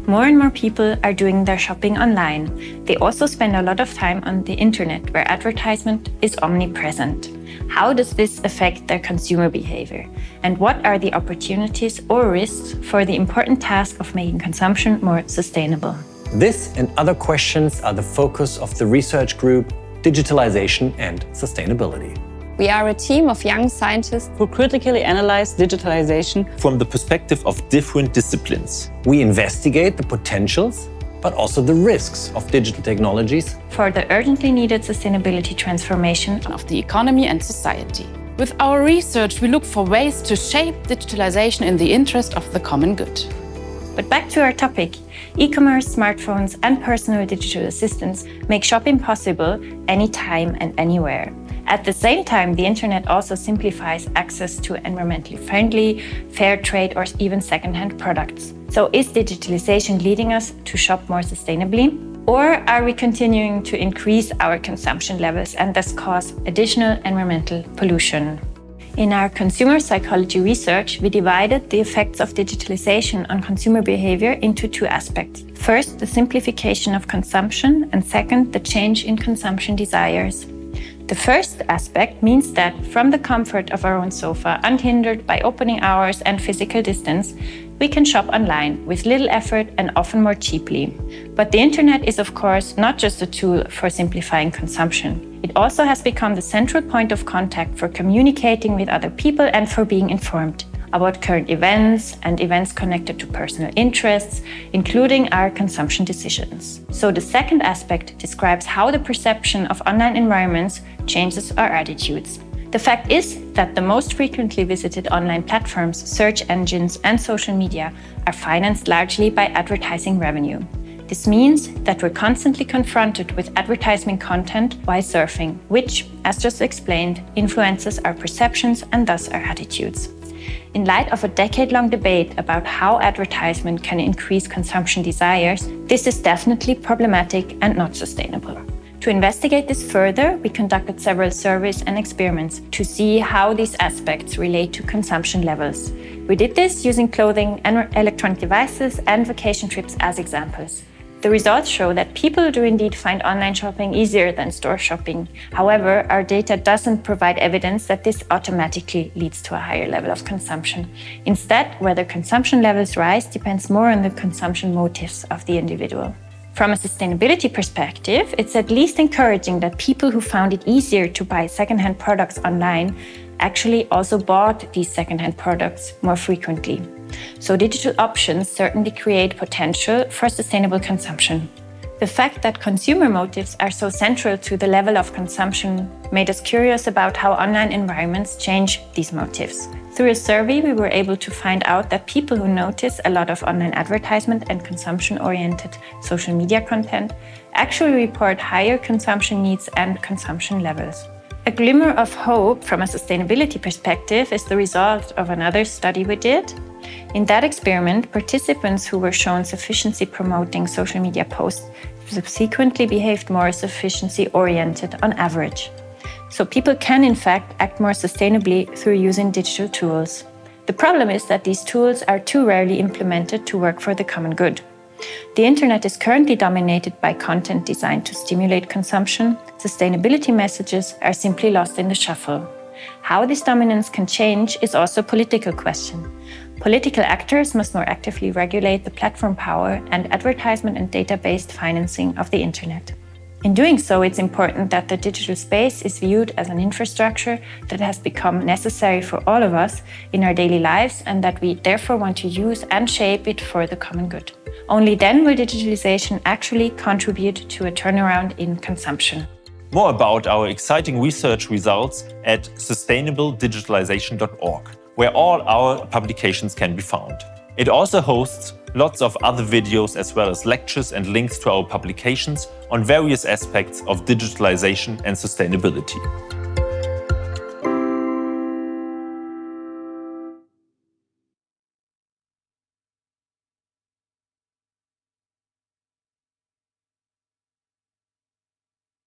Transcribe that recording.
More and more people are doing their shopping online. They also spend a lot of time on the internet, where advertisement is omnipresent. How does this affect their consumer behavior? And what are the opportunities or risks for the important task of making consumption more sustainable? This and other questions are the focus of the research group Digitalization and Sustainability. We are a team of young scientists who critically analyze digitalization from the perspective of different disciplines. We investigate the potentials, but also the risks of digital technologies for the urgently needed sustainability transformation of the economy and society. With our research, we look for ways to shape digitalization in the interest of the common good. But back to our topic. E-commerce, smartphones, and personal digital assistants make shopping possible anytime and anywhere. At the same time, the internet also simplifies access to environmentally friendly, fair trade, or even second-hand products. So is digitalization leading us to shop more sustainably? Or are we continuing to increase our consumption levels and thus cause additional environmental pollution? In our consumer psychology research, we divided the effects of digitalization on consumer behavior into two aspects. First, the simplification of consumption, and second, the change in consumption desires. The first aspect means that from the comfort of our own sofa, unhindered by opening hours and physical distance, we can shop online with little effort and often more cheaply. But the internet is, of course, not just a tool for simplifying consumption. It also has become the central point of contact for communicating with other people and for being informed about current events and events connected to personal interests, including our consumption decisions. So the second aspect describes how the perception of online environments changes our attitudes. The fact is that the most frequently visited online platforms, search engines, and social media are financed largely by advertising revenue. This means that we're constantly confronted with advertising content while surfing, which, as just explained, influences our perceptions and thus our attitudes. In light of a decade-long debate about how advertisement can increase consumption desires, this is definitely problematic and not sustainable. To investigate this further, we conducted several surveys and experiments to see how these aspects relate to consumption levels. We did this using clothing and electronic devices and vacation trips as examples. The results show that people do indeed find online shopping easier than store shopping. However, our data doesn't provide evidence that this automatically leads to a higher level of consumption. Instead, whether consumption levels rise depends more on the consumption motives of the individual. From a sustainability perspective, it's at least encouraging that people who found it easier to buy second-hand products online actually also bought these second-hand products more frequently. So digital options certainly create potential for sustainable consumption. The fact that consumer motives are so central to the level of consumption made us curious about how online environments change these motives. Through a survey, we were able to find out that people who notice a lot of online advertisement and consumption-oriented social media content actually report higher consumption needs and consumption levels. A glimmer of hope from a sustainability perspective is the result of another study we did. In that experiment, participants who were shown sufficiency-promoting social media posts subsequently behaved more sufficiency-oriented on average. So people can, in fact, act more sustainably through using digital tools. The problem is that these tools are too rarely implemented to work for the common good. The internet is currently dominated by content designed to stimulate consumption. Sustainability messages are simply lost in the shuffle. How this dominance can change is also a political question. Political actors must more actively regulate the platform power and advertisement and data-based financing of the internet. In doing so, it's important that the digital space is viewed as an infrastructure that has become necessary for all of us in our daily lives and that we therefore want to use and shape it for the common good. Only then will digitalization actually contribute to a turnaround in consumption. More about our exciting research results at sustainabledigitalization.org, where all our publications can be found. It also hosts lots of other videos as well as lectures and links to our publications on various aspects of digitalization and sustainability.